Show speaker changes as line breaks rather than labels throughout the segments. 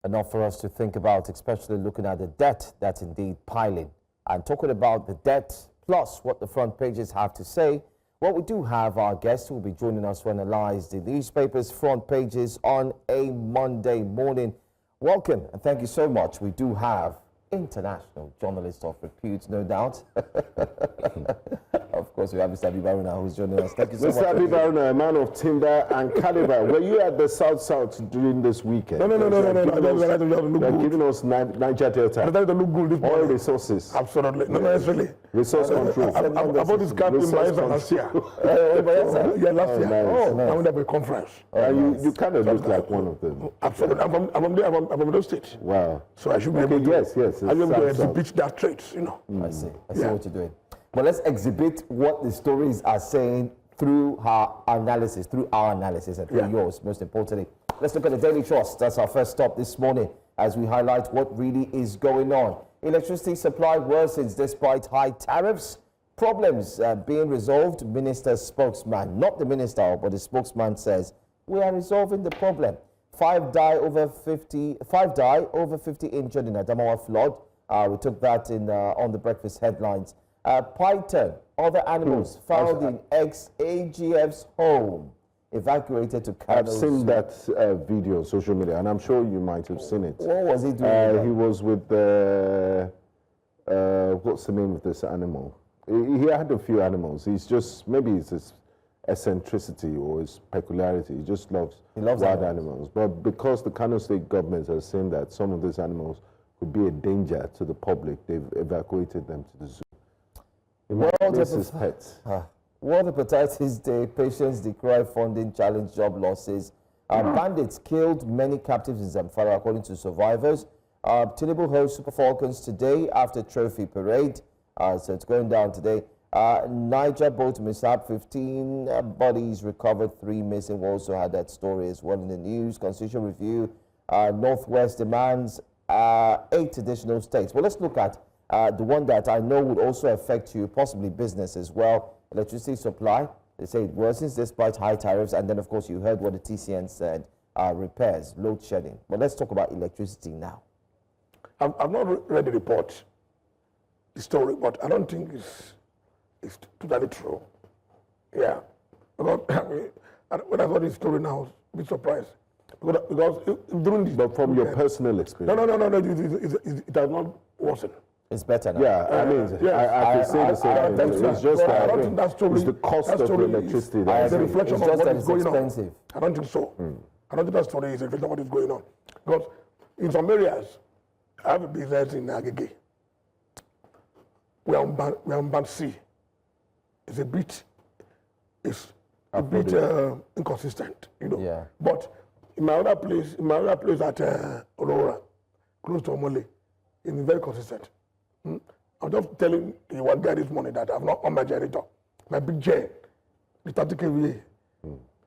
Enough for us to think about, especially looking at the debt that's indeed piling. And talking about the debt plus what the front pages have to say, well, we do have our guest who will be joining us to analyze the newspaper's front pages on a Monday morning. Welcome and thank you so much. We do have international journalist of repute, no doubt. Of course, we have Mr. Habib Aruna who's joining us. Thank you so much.
Mr. Habib Aruna, a man of timber and caliber. Were you at the South during this weekend?
No.
They're giving us Niger Delta.
I to look good this
All
morning.
resources.
Absolutely. No, necessarily.
Resource control.
I bought this cap in Bayelsa last year. Yeah, last year.
Nice.
I went to a conference.
You kind of look like one of them.
Absolutely. I'm from those states.
Wow.
So I should be able to.
Yes.
I should be able to exhibit that traits, you know.
I see what you're doing. But let's exhibit what the stories are saying through our analysis, and through yours, most importantly. Let's look at the Daily Trust. That's our first stop this morning as we highlight what really is going on. Electricity supply worsens despite high tariffs. Problems being resolved. Minister's spokesman, not the minister, but the spokesman says, we are resolving the problem. 5 die over 50 injured in Adamawa flood. We took that in on the breakfast headlines. Python, other animals found in ex-AGF's home, evacuated to Kano.
I've seen that video on social media, and I'm sure you might have seen it.
What was he doing?
He was with the, what's the name of this animal? He had a few animals. He's just, maybe it's his eccentricity or his peculiarity. He just loves wild animals. But because the Kano state government has seen that some of these animals could be a danger to the public, they've evacuated them to the zoo. World
Hepatitis Day, patients decry funding, challenge job losses. Bandits killed many captives in Zamfara, according to survivors. Tinubu hosts Super Falcons today after trophy parade. So it's going down today. Niger boat mishap, 15 bodies recovered, 3 missing. We also had that story as well in the news. Constitution review. Northwest demands 8 additional states. Well, let's look at the one that I know would also affect you, possibly business as well. Electricity supply, they say it worsens despite high tariffs. And then, of course, you heard what the TCN said, repairs, load shedding. But let's talk about electricity now.
I've not read the report, the story, but I don't think it's totally true. Yeah. Because when I saw this story now, I was a bit surprised. Because during this...
But from your personal experience?
No, it has not worsened.
It's better now.
Yeah, I mean, I can say the same thing. It's just that,
I don't think that story,
it's the cost of the electricity.
It's a reflection of what is going
expensive.
on. I don't think so. I don't think that story is a reflection of what is going on. Because in some areas, I have a business in Agege. We are on band C. It's a bit inconsistent, you know.
Yeah.
But in my other place at Aurora, close to Omole, it's very consistent. I'm just telling you one guy this morning that I'm not on my generator. My big gen, the 30 kVA,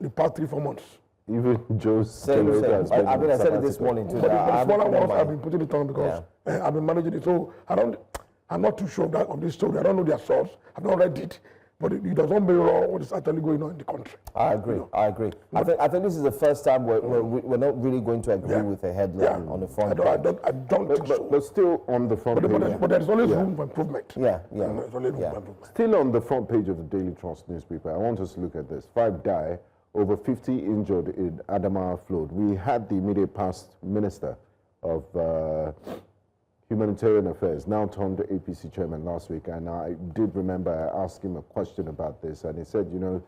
the past 3-4 months.
Even Joe's
I said it this morning too.
But the smaller ones I've been putting it on because I've been managing it. So I'm not too sure of this story. I don't know their source. I've not read it. But it doesn't mirror what is actually going on in the country.
I agree. I think this is the first time we're not really going to agree with a headline on the front page.
I don't think so.
But still on the front page.
But there's always room for improvement.
Yeah.
There's always room for improvement.
Still on the front page of the Daily Trust newspaper, I want us to look at this. 5 die, over 50 injured in Adamawa flood. We had the immediate past minister of Humanitarian Affairs, now turned APC chairman last week, and I did remember I asked him a question about this, and he said, you know,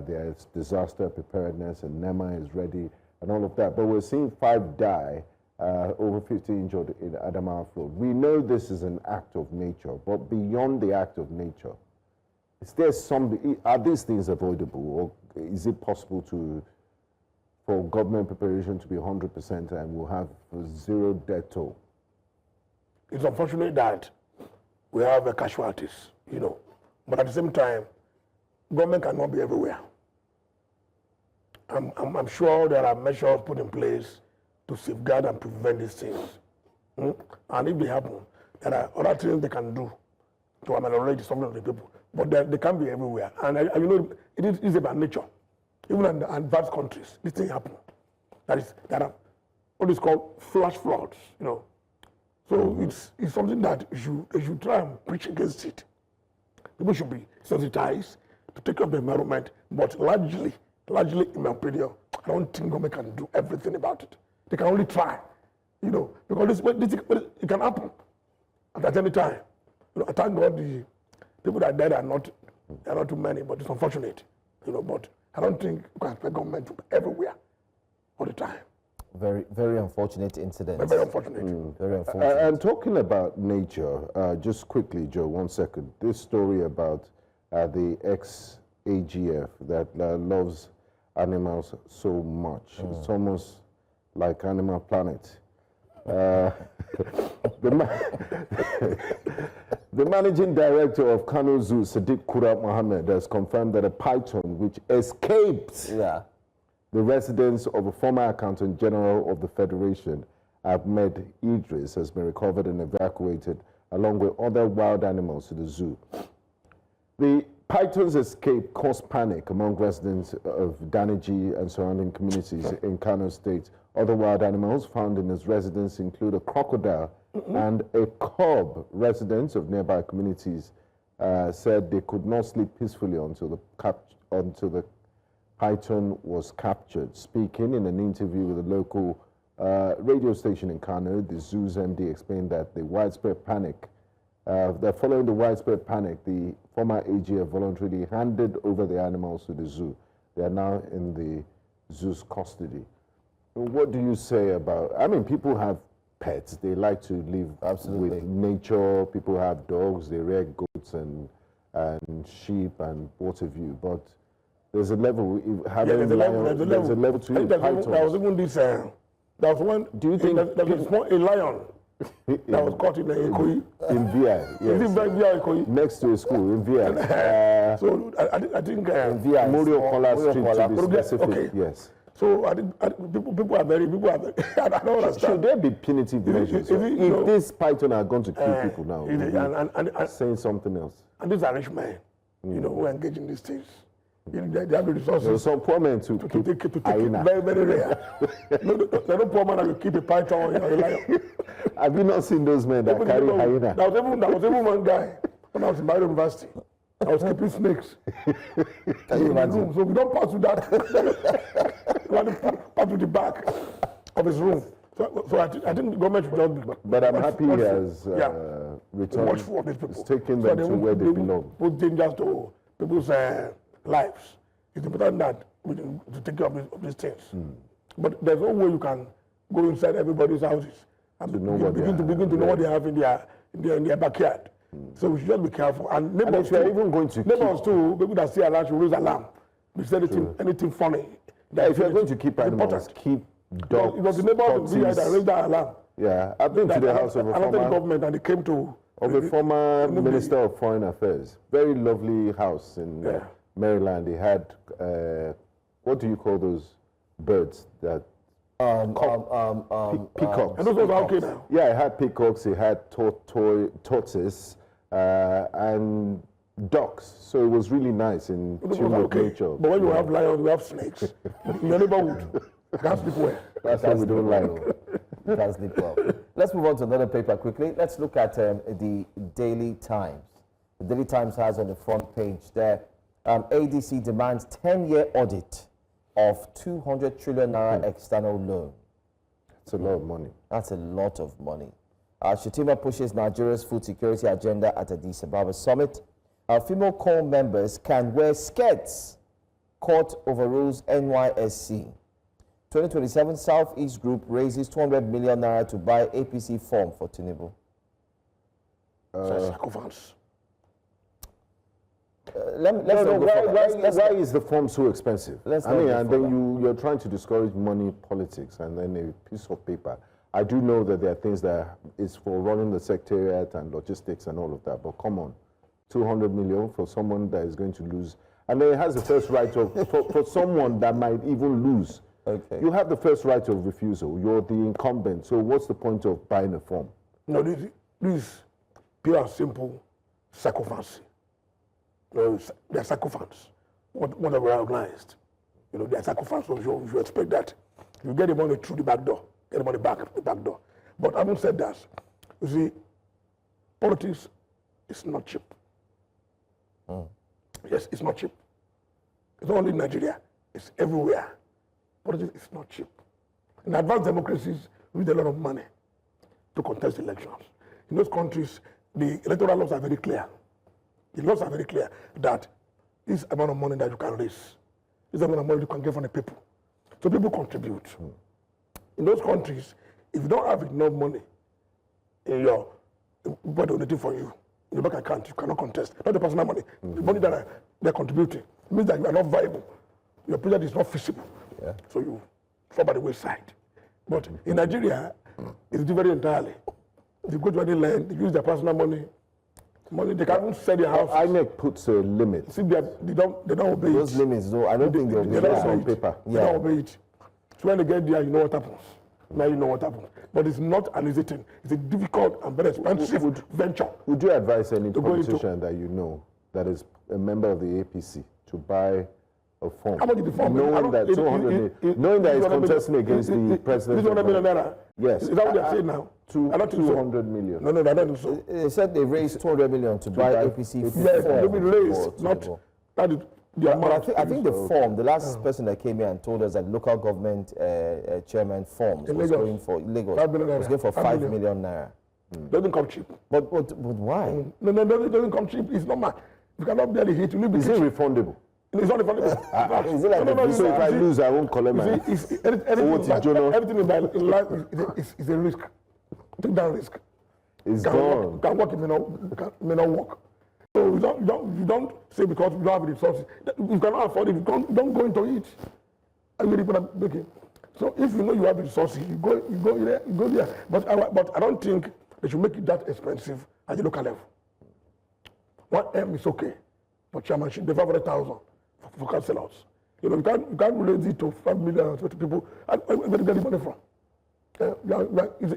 there's disaster preparedness and NEMA is ready and all of that, but we're seeing 5 die, over 50 injured in Adamawa flood. We know this is an act of nature, but beyond the act of nature, are these things avoidable, or is it possible for government preparation to be 100% and we'll have 0 death toll?
It's unfortunate that we have casualties, you know, but at the same time, government cannot be everywhere. I'm sure there are measures put in place to safeguard and prevent these things. And if they happen, there are other things they can do to ameliorate the suffering of the people. But they can't be everywhere. And you know, it is about nature. Even in advanced countries, this thing happens. There are what is called flash floods, you know. So it's something that you should try and preach against it. People should be sensitized to take care of the environment, but largely, in my opinion, I don't think government can do everything about it. They can only try, you know, because it can happen at any time. You know, I thank God the people that died are not too many, but it's unfortunate, you know. But I don't think you can expect government to be everywhere all the time.
Very, very unfortunate incident.
Very unfortunate.
Very unfortunate.
And talking about nature, just quickly, Joe, 1 second. This story about the ex-AGF that loves animals so much. It's almost like Animal Planet. The managing director of Kano Zoo, Sadiq Kura Mohammed, has confirmed that a python which escaped the residence of a former accountant general of the Federation, Ahmed Idris, has been recovered and evacuated along with other wild animals to the zoo. The python's escape caused panic among residents of Daniji and surrounding communities in Kano State. Other wild animals found in his residence include a crocodile and a cub. Residents of nearby communities said they could not sleep peacefully until the python was captured. Speaking in an interview with a local radio station in Kano, the zoo's MD explained that following the widespread panic, the former AGF voluntarily handed over the animals to the zoo. They are now in the zoo's custody. What do you say about, I mean, people have pets. They like to live with nature. People have dogs. They rear goats and sheep and what have you. But there's a level. There's a level to it.
There was even this. There was one.
Do you think
there was a lion that was caught in the Ikoyi?
In VI, yes.
Is it VI Ikoyi?
Next to a school in VI.
So I think
Morio Kola Street to be specific.
Okay.
Yes.
So I think people are very. I don't understand.
Should there be punitive measures if this python are going to kill people now?
And
saying something else.
And these are rich men, you know, who engage in these things. You know, they have the resources.
There's some poor men to keep hyena.
Very, very rare. There's no poor man that will keep a python or a lion.
Have you not seen those men that carry hyena?
There was even one guy when I was in Bayero University. I was keeping snakes.
Can you imagine?
So we don't pass to that. We want to pass to the back of his room. So I think the government should not be.
But I'm happy he has returned.
Watchful of these people.
It's taking them to where they belong.
Put dangers to people's lives. It's important that we to take care of these things. But there's no way you can go inside everybody's houses and begin to know what they have in their backyard. So we should just be careful. And neighbors
too, even going to
neighbors too, people that see alarm should raise alarm. If there's anything funny.
If you're going to keep animals, keep dogs.
It was the neighbors that raised that alarm.
Yeah, I've been to the house of a former
government, and they came to
a former Minister of Foreign Affairs. Very lovely house in Maryland. He had what do you call those birds that? Peacocks.
And those are okay now.
Yeah, he had peacocks. He had tortoise and ducks. So it was really nice in tune with nature.
But when you have lions, you have snakes. In your neighborhood, that's the way.
That's what we don't like.
That's the problem. Let's move on to another paper quickly. Let's look at the Daily Times. The Daily Times has on the front page there, ADC demands 10-year audit of 200 trillion naira external loan.
That's a lot of money.
That's a lot of money. Shetima pushes Nigeria's food security agenda at Addis Ababa summit. Female corps members can wear skirts. Court overrules NYSC. 2027 Southeast Group raises 200 million naira to buy APC form for Tinubu.
Why is the form so expensive? And then you're trying to discourage money politics and then a piece of paper. I do know that there are things that is for running the secretariat and logistics and all of that, but come on, 200 million for someone that is going to lose. And then it has the first right of, for someone that might even lose.
Okay.
You have the first right of refusal. You're the incumbent. So what's the point of buying a form?
No, this is pure simple sacrifice. They're sacrifice. What are organized? They're sacrifice. So you expect that you get the money through the back door. get the money back, the back door. But having said that, you see, politics is not cheap. Yes, it's not cheap. It's not only in Nigeria, it's everywhere. Politics is not cheap. In advanced democracies, we need a lot of money to contest elections. In those countries, the electoral laws are very clear. The laws are very clear that this amount of money that you can raise, this amount of money you can get from the people. So people contribute. In those countries, if you don't have enough money in your people donating for you, in your bank account, you cannot contest. Not the personal money, the money that they're contributing. It means that you are not viable. Your project is not feasible.
Yeah.
So you fall by the wayside. But in Nigeria, it's different entirely. They go to any land, they use their personal money, they can't sell their house.
INEC puts a limit.
See, they don't obey it.
Those limits, though, I don't think they'll be
don't
on
obey it.
paper.
They don't obey it. So when they get there, you know what happens. Now you know what happens. But it's not an easy thing. It's a difficult and very expensive venture.
Would you advise any
go into-
politician that you know that is a member of the APC to buy a form?
How much is the form?
Knowing that 200, knowing that he's contesting against the president.
This 100 million naira.
Yes.
Is that what they're saying now? I don't think so.
200 million.
No, I don't think so.
They said they raised 200 million to buy APC
Yes,
form.
they will raise, not that is the
But
amount.
I think the form, the last person that came here and told us that local government chairman forms
In
was
Lagos.
going for Lagos
5 million
was going for
naira.
5 million naira.
Doesn't come cheap.
But why?
No, it doesn't come cheap. It's not my. You cannot barely hit. You need to be
Is it refundable?
It's not refundable.
Is it like a
So if I lose, I won't collect my.
Everything in life is a risk. Take that risk.
It's
Can
gone.
work, it may not work. So you don't say because you don't have the resources. You cannot afford it. You don't go into it. I mean, people are making. So if you know you have the resources, you go there. But I don't think they should make it that expensive at the local level. 1M is okay for chairmanship. The 500,000 for councillors. You know, you can't raise it to 5 million to people. And where do you get the money from?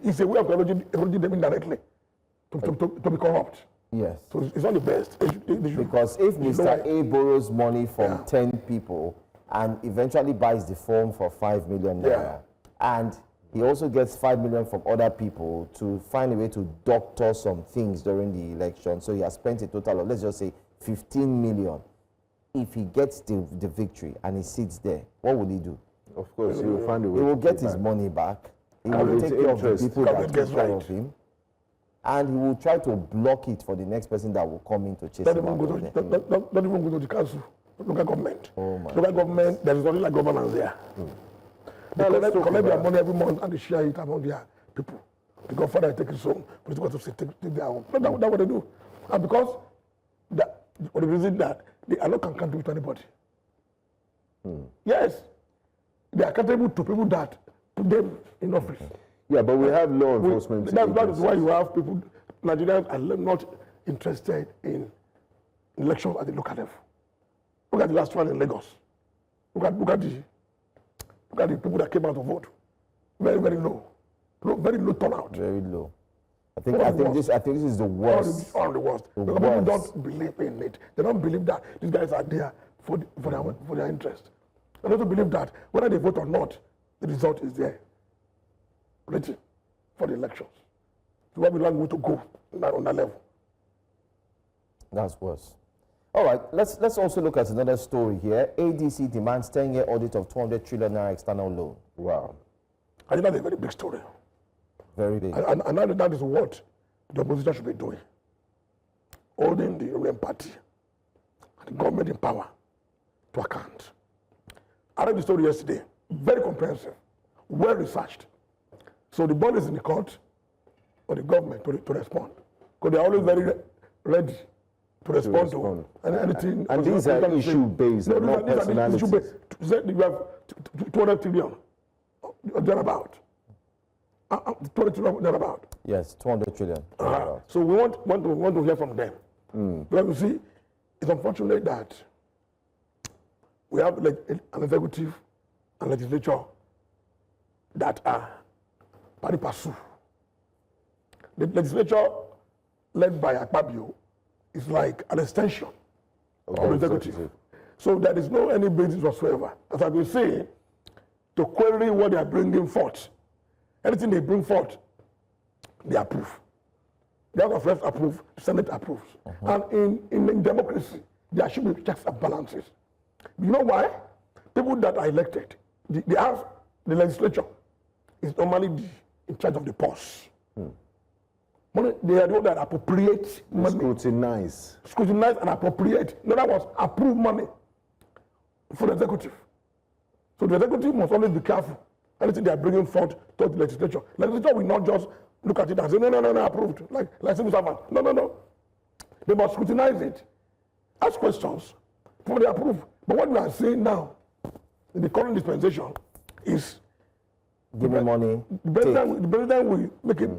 It's a way of encouraging them indirectly to be corrupt.
Yes.
So it's not the best.
Because if Mr. A borrows money from 10 people and eventually buys the form for 5 million naira, and he also gets 5 million from other people to find a way to doctor some things during the election, so he has spent a total of, let's just say, 15 million. If he gets the victory and he sits there, what will he do?
Of course, he will find a way.
He will
to
get
pay
his
back.
money back. He
And
will
with
take care of the
interest.
people that
Gets
take care
right.
of him. And he will try to block it for the next person that will come in to chase
Don't
him
even
out
go
of there.
to don't even go to the council, local government.
Oh my
local government, there is nothing like governance there. They collect their money every month and they share it among their people. The godfather take his own, political to take their own. That's what they do. And because for the reason that they are not accountable to anybody. Yes, they are accountable to people that put them in office.
Yeah, but we have law enforcement.
That is
agencies.
why you have people, Nigerians are not interested in elections at the local level. Look at the last one in Lagos. Look at the people that came out to vote. Very, very low. Very low turnout.
Very low. I think this is the worst.
All the worst.
The
Because people
worst.
don't believe in it. They don't believe that these guys are there for their interest. They don't believe that whether they vote or not, the result is there. Ready for the elections. So why we don't want to go on that level?
That's worse. All right, let's also look at another story here. ADC demands 10-year audit of 200 trillion naira external loan.
Wow.
I think that's a very big story.
Very big.
And that is what the opposition should be doing. Holding the ruling party and the government in power to account. I read the story yesterday. Very comprehensive. Well researched. So the ball is in the court for the government to respond. Because they are always very ready to respond to anything.
And these are issue-based, not personalities.
You have 200 trillion, thereabout. 200 trillion, thereabout.
Yes, 200 trillion.
So we want to hear from them. Because you see, it's unfortunate that we have like an executive and legislature that are pari passu. The legislature led by Akpabio is like an extension of the executive. So there is no any basis whatsoever, as I will say, to query what they are bringing forth. anything they bring forth, they approve. The House of Reps approve, the Senate approves. And in democracy, there should be checks and balances. You know why? People that are elected, the legislature is normally in charge of the purse. Money, they are the ones that appropriate money.
Scrutinize
And appropriate. In other words, approve money for the executive. So the executive must always be careful. Anything they are bringing forth to the legislature. Legislature will not just look at it and say, no, approved. Like civil servant. No. They must scrutinize it. Ask questions before they approve. But what we are saying now, in the current dispensation, is
give me money.
The president will make it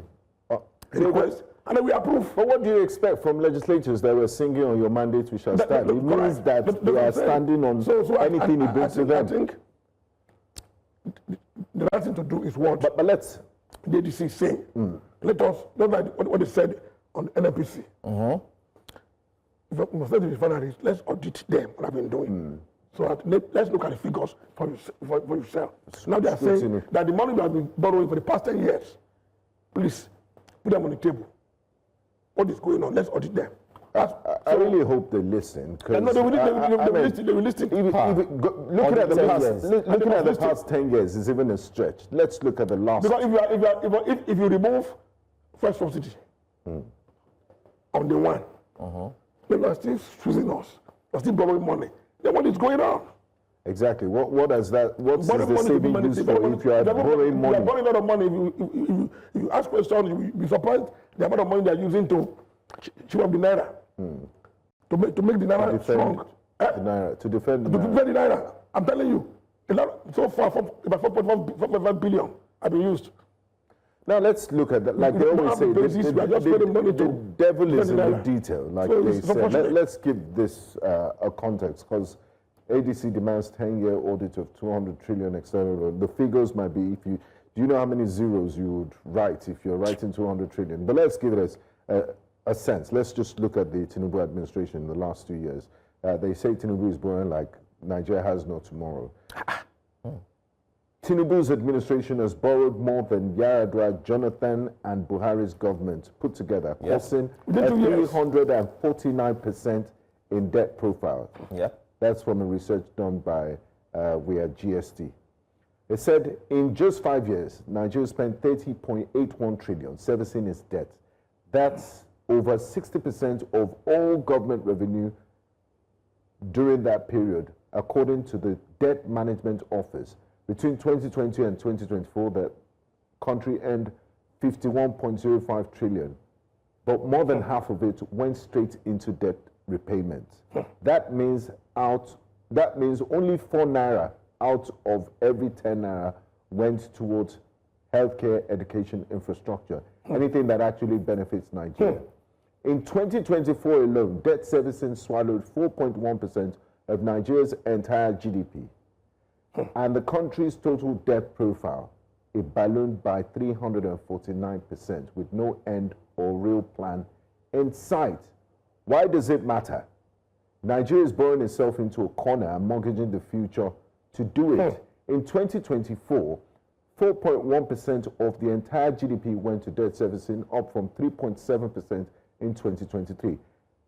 a request, and then we approve.
But what do you expect from legislators that were singing on your mandate we shall stand? It means that they are standing on anything he brings to them.
I think the right thing to do is what
but let's
the ADC is saying. Let us, not like what they said on NNPC. If we must say to the refineries, let's audit them, what I've been doing. So let's look at the figures for yourself. Now they are saying that the money we have been borrowing for the past 10 years, please put them on the table. What is going on? Let's audit them.
I really hope they listen.
No, they will listen.
Looking at the past 10 years is even a stretch. Let's look at the last.
Because if you remove first subsidy on the one, they are still choosing us. They are still borrowing money. Then what is going on?
Exactly. What is that? What is the saving used for if you are borrowing money?
They are borrowing a lot of money. If you ask questions, you will be surprised the amount of money they are using to chew up the naira. To make the naira strong.
To defend the
naira. I'm telling you, so far, about 4.5 billion have been used.
Now let's look at that. Like they always say, the devil is in the detail. Like they said, let's give this a context, because ADC demands 10-year audit of 200 trillion external loan. The figures might be, do you know how many zeros you would write if you're writing 200 trillion? But let's give it a sense. Let's just look at the Tinubu administration in the last 2 years. They say Tinubu is borrowing like Nigeria has no tomorrow. Tinubu's administration has borrowed more than Yar'Adua, Jonathan, and Buhari's government put together, causing a 349% in debt profile. That's from a research done by GST. It said in just 5 years, Nigeria spent 30.81 trillion servicing its debt. That's over 60% of all government revenue during that period, according to the Debt Management Office. Between 2020 and 2024, the country earned 51.05 trillion, but more than half of it went straight into debt repayment. That means only 4 naira out of every 10 naira went towards healthcare, education, infrastructure, anything that actually benefits Nigeria. In 2024 alone, debt servicing swallowed 4.1% of Nigeria's entire GDP. And the country's total debt profile, it ballooned by 349% with no end or real plan in sight. Why does it matter? Nigeria is borrowing itself into a corner and mortgaging the future to do it. In 2024, 4.1% of the entire GDP went to debt servicing, up from 3.7% in 2023.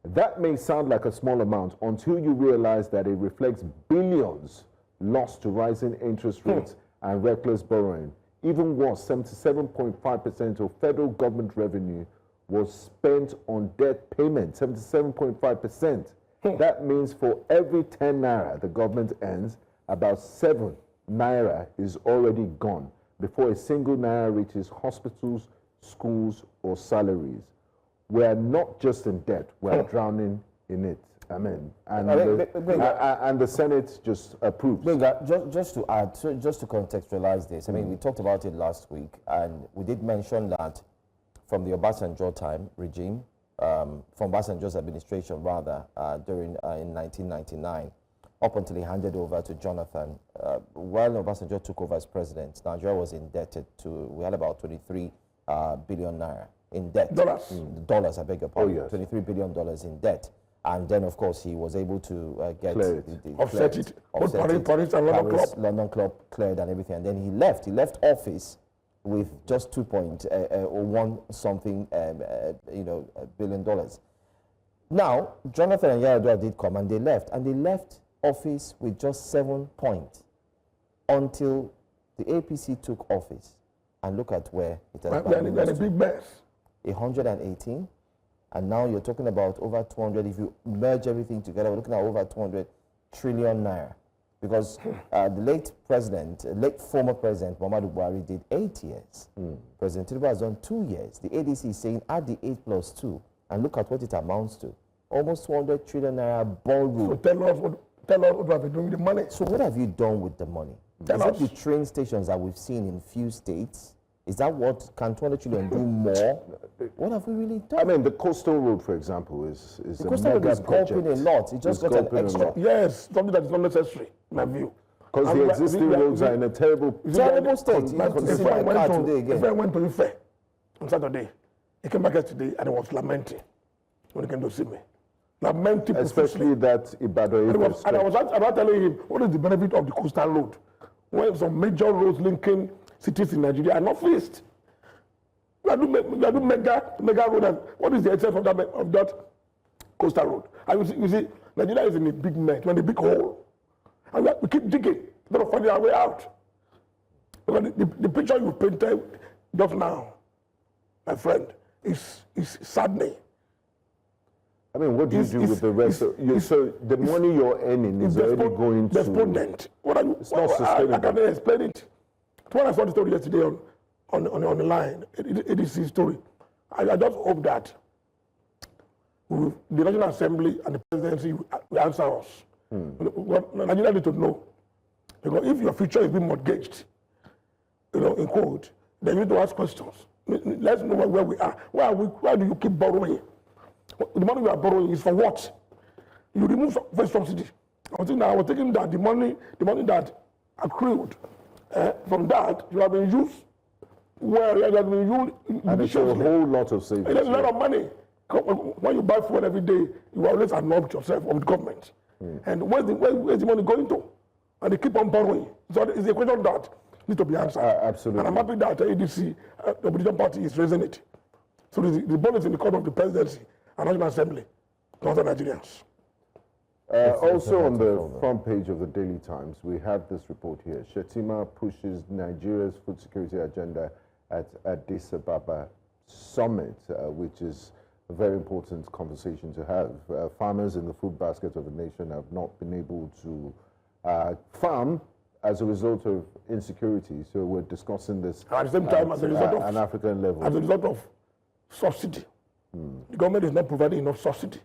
That may sound like a small amount until you realize that it reflects billions lost to rising interest rates and reckless borrowing. Even worse, 77.5% of federal government revenue was spent on debt payment, 77.5%. That means for every 10 naira the government earns, about 7 naira is already gone before a single naira reaches hospitals, schools, or salaries. We are not just in debt, we are drowning in it. Amen. And the Senate just approves.
Just to add, just to contextualize this, I mean, we talked about it last week, and we did mention that from the Obasanjo regime, from Obasanjo's administration rather, during in 1999, up until he handed over to Jonathan. While Obasanjo took over as president, Nigeria was indebted we had about 23 billion naira in debt. Dollars, I beg your pardon. Oh, yes. $23 billion in debt. And then, of course, he was able to get
offset it. Paris and London Club.
London Club cleared and everything. And then he left. He left office with just 2.1 something billion dollars. Now, Jonathan and Yar'Adua did come and they left office with just 7 points until the APC took office. And look at where it has gone.
We're in a big mess.
118, and now you're talking about over 200. If you merge everything together, we're looking at over 200 trillion naira. Because the late former president, Muhammadu Buhari, did 8 years. President Tinubu has done 2 years. The ADC is saying add the 8 plus 2, and look at what it amounts to. Almost 200 trillion naira ballroom.
So tell us what we have been doing with the money.
So what have you done with the money? Is it the train stations that we've seen in few states? Is that what, can 200 trillion do more? What have we really done?
I mean, the coastal road, for example, is
the coastal road is gulping a lot. It just got an extra.
Yes, something that is not necessary, in my view.
Because the existing roads are in a terrible
state. You have to see my car today again.
A friend went to Ife on Saturday. He came back yesterday and he was lamenting when he came to see me. Lamenting
especially that Ibadan.
And I was telling him, what is the benefit of the coastal road? When some major roads linking cities in Nigeria are not fixed. We are doing mega road. What is the essence of that coastal road? And you see, Nigeria is in a big mess, in a big hole. And we keep digging, instead of finding our way out. Because the picture you painted just now, my friend, is saddening.
I mean, what do you do with the rest? So the money you're earning is already going to...
Despondent. It's not sustainable. I can't explain it. When I saw the story yesterday on the line, it is his story. I just hope that the National Assembly and the presidency will answer us. What Nigeria need to know, because if your future is being mortgaged, in quote, then you need to ask questions. Let's know where we are. Why do you keep borrowing? The money we are borrowing is for what? You remove first subsidy. I was thinking that the money that accrued from that should have been used well. It has been used.
And it's a whole lot of savings.
It's a lot of money. When you buy food every day, you always acknowledge yourself with government. And where's the money going to? And they keep on borrowing. So it's a question that needs to be answered.
Absolutely.
And I'm happy that the ADC, the opposition party, is raising it. So the ball is in the court of the presidency and National Assembly, not the Nigerians.
Also on the front page of the Daily Times, we have this report here. Shettima pushes Nigeria's food security agenda at Addis Ababa summit, which is a very important conversation to have. Farmers in the food basket of the nation have not been able to farm as a result of insecurity. So we're discussing this
at the same time, as a result of
an African level.
As a result of subsidy. The government is not providing enough subsidy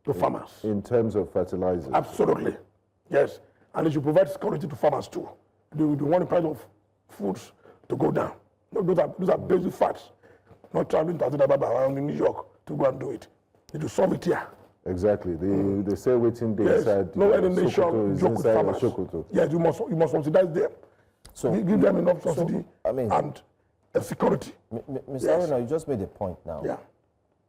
to farmers.
In terms of fertilizers?
Absolutely, yes. And they should provide security to farmers too. They want the price of foods to go down. Those are basic facts. Not traveling to Addis Ababa around in New York to go and do it. They do solve it here.
Exactly. They say waiting they said
no any nation joke with farmers. Yes, you must subsidize them. So give them enough subsidy and security.
Mr. Aruna, you just made a point now.
Yeah.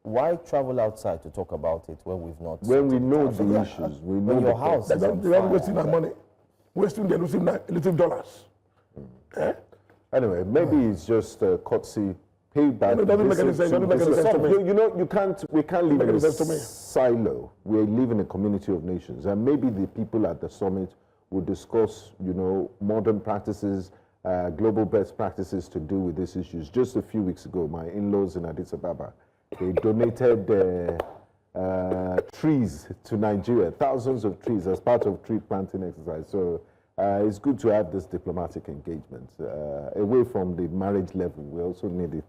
Why travel outside to talk about it when we've not?
When we know the issues, we know
your house is on
fire. They're wasting our money, wasting their little dollars.
Anyway, maybe it's just a courtesy payback.
It doesn't make any sense. To me.
We can't live in a silo. We live in a community of nations, and maybe the people at the summit will discuss, modern practices, global best practices to deal with these issues. Just a few weeks ago, my in-laws in Addis Ababa, they donated trees to Nigeria, thousands of trees as part of tree planting exercise. So it's good to have this diplomatic engagement. Away from the marriage level, we also need it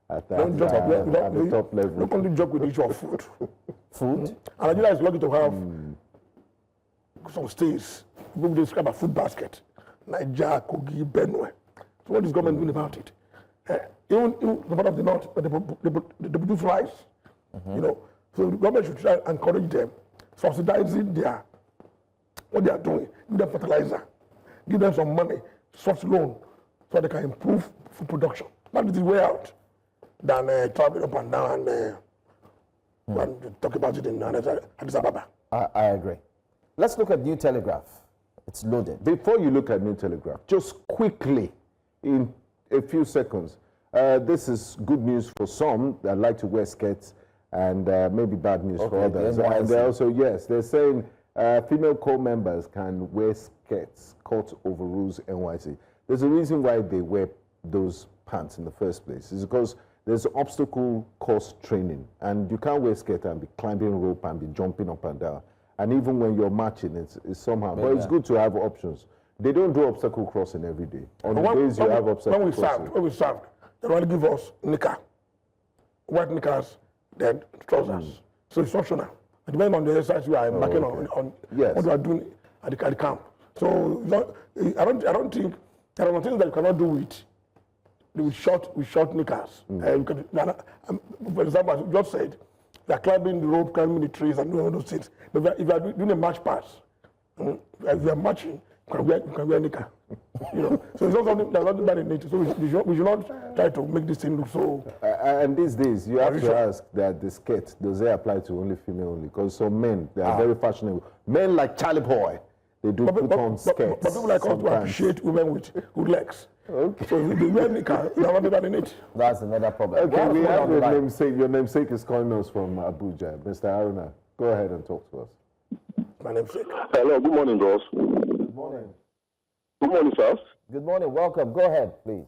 at the top level.
Don't only joke with the issue of food.
Food?
And Nigeria is lucky to have some states. People describe a food basket. Niger, Kogi, Benue. So what is government doing about it? Even the part of the north, they produce rice. So the government should try and encourage them, subsidizing what they are doing. Give them fertilizer, give them some money, soft loan, so they can improve food production. That is the way out than traveling up and down and talk about it in Addis Ababa.
I agree. Let's look at New Telegraph. It's loaded.
Before you look at New Telegraph, just quickly, in a few seconds. This is good news for some that like to wear skirts, and maybe bad news for others. And they're also, yes, they're saying female co-members can wear skirts. Court overrules NYC. There's a reason why they wear those pants in the first place. It's because there's obstacle course training, and you can't wear skirt and be climbing rope and be jumping up and down. And even when you're marching, it's somehow. But it's good to have options. They don't do obstacle crossing every day. On the days you have obstacle crossing.
When we served, they want to give us knicker, white knickers, then trousers. So it's optional. It depends on the exercise you are embarking on what you are doing at the camp. So I don't think there are things that you cannot do with short knickers. You can, for example, as you just said, they are climbing the rope, climbing the trees, and doing all those things. But if you are doing a march pass, if you are marching, you can wear knicker. You know, so it's not something that's not bad in nature. So we should not try to make this thing look so.
And these days, you have to ask that the skirt, does they apply to only female only? Because some men, they are very fashionable. Men like Charlie Boy, they do put on skirts.
But people like us to appreciate women with good legs. Okay. So if they wear knicker, they have bad in it.
That's another problem.
Okay, we have your namesake. Your namesake is calling us from Abuja. Mr. Aruna, go ahead and talk to us.
My namesake.
Hello, good morning, girls.
Good morning.
Good morning, sir.
Good morning. Welcome. Go ahead, please.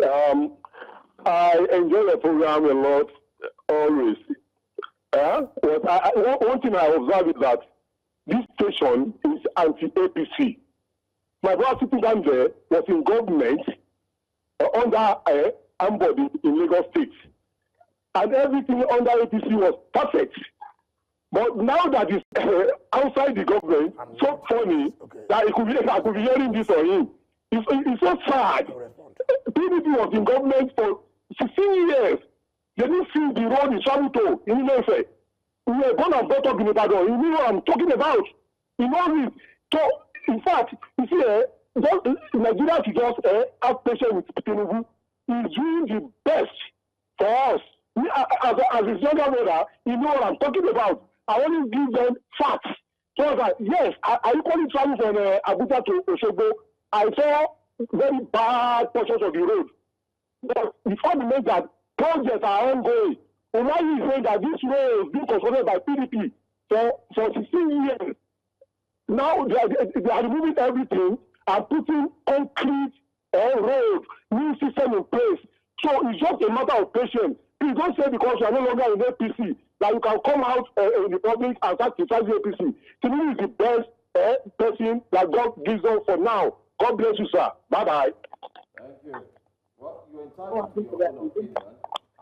I enjoy the program a lot, always. But one thing I observe is that this station is anti-APC. My brother sitting down there was in government under Ambody in Lagos State. And everything under APC was perfect. But now that it's outside the government, so funny that I could be hearing this on him. It's so sad. PDP was in government for 16 years. They didn't see the road in Shabuto, in Ilefe. We were born and brought up in Ibadan. You know what I'm talking about. You know this. So, in fact, you see, Nigeria should just have patience with Tinubu. He's doing the best for us. As his younger brother, you know what I'm talking about. I want to give them facts. So I was like, yes, I equally travel from Abuja to Osogbo. I saw very bad portions of the road. But before we make that, projects are ongoing. Umahi is saying that this road is being constructed by PDP for 16 years. Now they are removing everything and putting concrete road, new system in place. So it's just a matter of patience. Please don't say because you are no longer in APC that you can come out in the public and start criticizing APC. To me, is the best person that God gives us for now. God bless you, sir. Bye-bye.
Thank you. Well, you're entitled to your own opinion,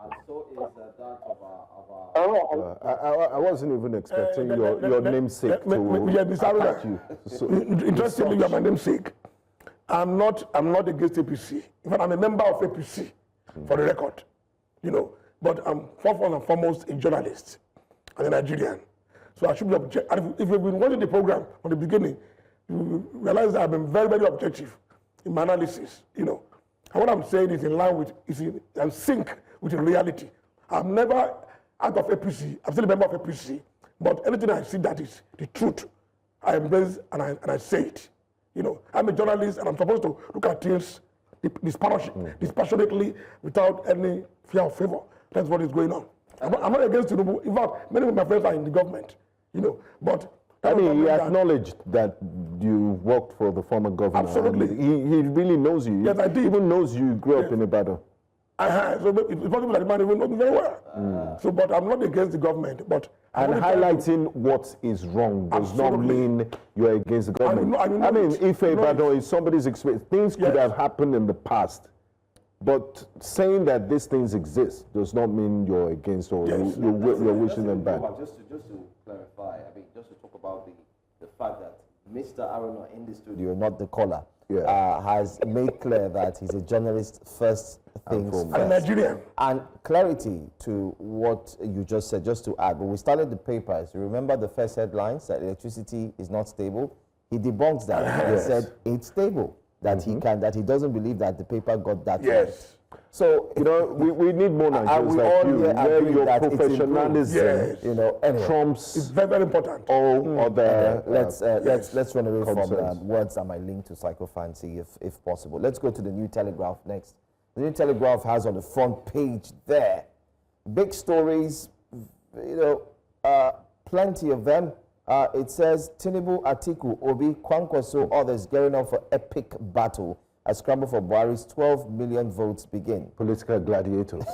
and so is that of our...
I wasn't even expecting your namesake to attack you. So,
interestingly, you are my namesake. I'm not against APC. In fact, I'm a member of APC, for the record. You know, but I'm first and foremost a journalist and a Nigerian. So I should be objective. If you've been watching the program from the beginning, you realize that I've been very, very objective in my analysis, you know. And what I'm saying is in line with, is in sync with the reality. I'm never out of APC. I'm still a member of APC. But anything I see that is the truth, I embrace and I say it. You know, I'm a journalist and I'm supposed to look at things dispassionately without any fear of favor. That's what is going on. I'm not against Tinubu. In fact, many of my friends are in the government, you know. But
I mean, he acknowledged that you worked for the former governor.
Absolutely.
He really knows you.
Yes, I did.
He even knows you grew up in Ibadan.
So it's possible that the man even knows me very well. So, but I'm not against the government.
And highlighting what is wrong does not mean you're against the government. I mean, if Ibadan is somebody's experience, things could have happened in the past. But saying that these things exist does not mean you're against or you're wishing them bad.
Just to clarify, I mean, just to talk about the fact that Mr. Aruna in the studio, not the caller, has made clear that he's a journalist first things first.
And Nigerian.
And clarity to what you just said, just to add, when we started the papers, you remember the first headlines that electricity is not stable? He debunked that. He said it's stable. That he doesn't believe that the paper got that right.
So, you know, we need more Nigerians like you, where your professionalism,
you know, anyway,
trumps
it's very, very important.
All other
let's run away from words that might link to psychophancy if possible. Let's go to the New Telegraph next. The New Telegraph has on the front page there. Big stories, plenty of them. It says Tinubu, Atiku, Obi, Kwankwaso, others gearing up for epic battle as scramble for Buhari's 12 million votes begin.
Political gladiators.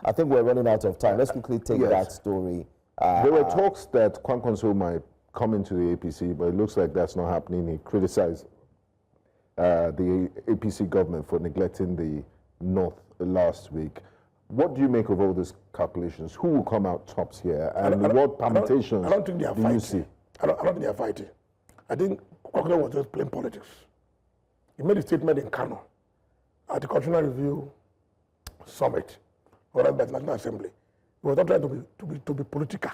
I think we're running out of time. Let's quickly take that story.
There were talks that Kwankwaso might come into the APC, but it looks like that's not happening. He criticized the APC government for neglecting the North last week. What do you make of all these calculations? Who will come out tops here, and what permutations
I don't think they are
do
fighting.
you see?
I don't think they are fighting. I think Kwankwaso was just playing politics. He made a statement in Kano at the Constitutional Review Summit, or at the National Assembly. He was not trying to be political.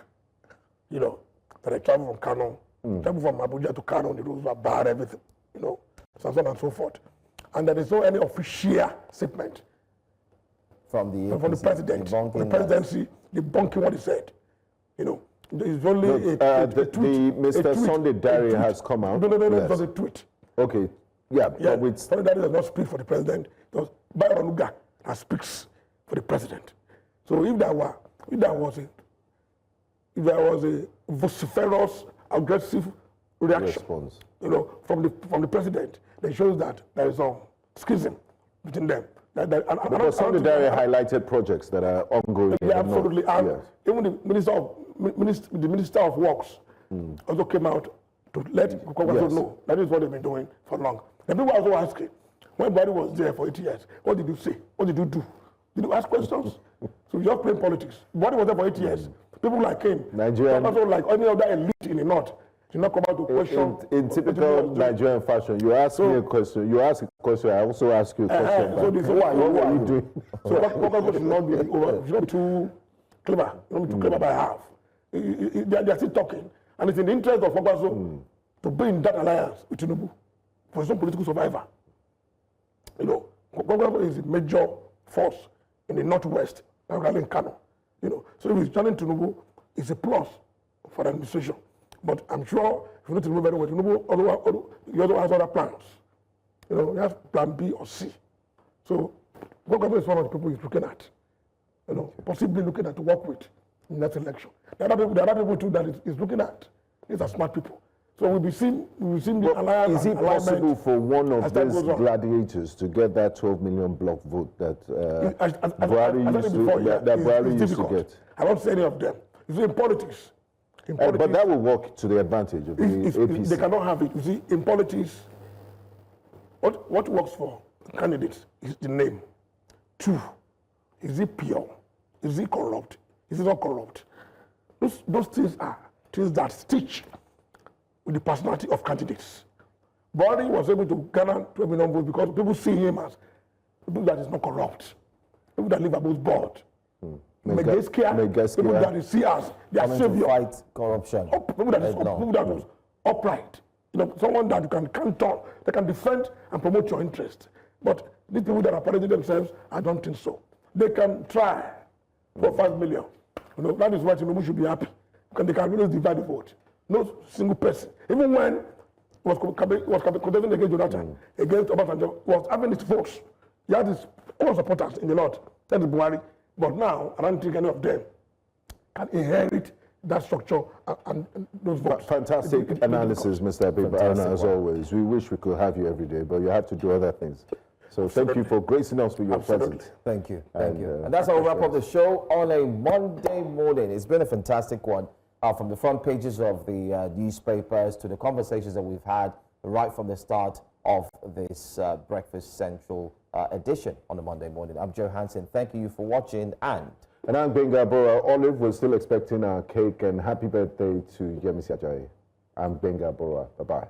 That I travel from Kano, travel from Abuja to Kano, the rules were bad, everything, so on and so forth. And there is no any official statement
from the
president, from the presidency, debunking what he said. It's only a tweet.
Mr. Sunday Diary has come out.
No, it was a tweet.
Okay, yeah.
But with Sunday Diary does not speak for the president. It was Aruna that speaks for the president. So if there was a vociferous, aggressive reaction,
response,
from the president, that shows that there is some schism between them.
Because Sunday Diary highlighted projects that are ongoing.
Yeah, absolutely. And even the Minister of Works also came out to let Kwankwaso know that is what they've been doing for long. And people are also asking, when Buhari was there for 8 years, what did you say? What did you do? Did you ask questions? So you're playing politics. Buhari was there for 8 years. People like him, also like any other elite in the north, did not come out to question.
In typical Nigerian fashion, you ask me a question, you ask a question, I also ask you a question.
So what are you doing? So Kwankwaso should not be too clever. Not be too clever by half. They are still talking. And it's in the interest of Kwankwaso to be in that alliance with Tinubu for his own political survivor. Kwankwaso is a major force in the northwest, particularly in Kano. So if he's joining Tinubu, it's a plus for the administration. But I'm sure if you know Tinubu very well, Tinubu he also has other plans. He has plan B or C. So Kwankwaso is one of the people he's looking at. Possibly looking at to work with in that election. There are other people too that he's looking at. These are smart people. So we'll be seeing the alliance.
Is it possible for one of these gladiators to get that 12 million block vote that Buhari used to get?
I won't say any of them. You see, in politics,
but that will work to the advantage of the APC.
They cannot have it. You see, in politics, what works for candidates is the name. 2, is it pure? Is it corrupt? Is it not corrupt? Those things are things that stitch with the personality of candidates. Buhari was able to garner 12 million votes because people see him as people that is not corrupt, people that live above board. People that you see as their savior.
Fight corruption.
People that is upright. Someone that you can count on, that can defend and promote your interest. But these people that are parading themselves, I don't think so. They can try for 5 million. That is why Tinubu should be happy. They can really divide the vote. No single person. Even when he was contesting against Jonathan, against Obasanjo, was having his votes. He had his own supporters in the north. That is Buhari. But now, I don't think any of them can inherit that structure and those votes.
Fantastic analysis, Mr. Habib Aruna, as always. We wish we could have you every day, but you have to do other things. So thank you for gracing us with your presence.
Thank you. Thank you. And that's how we wrap up the show on a Monday morning. It's been a fantastic one. From the front pages of the newspapers to the conversations that we've had right from the start of this Breakfast Central edition on a Monday morning. I'm Joe Hansen. Thank you for watching. And
I'm Benga Bora. Olive, we're still expecting our cake, and happy birthday to Yemisi Ajayi. I'm Benga Bora. Bye-bye.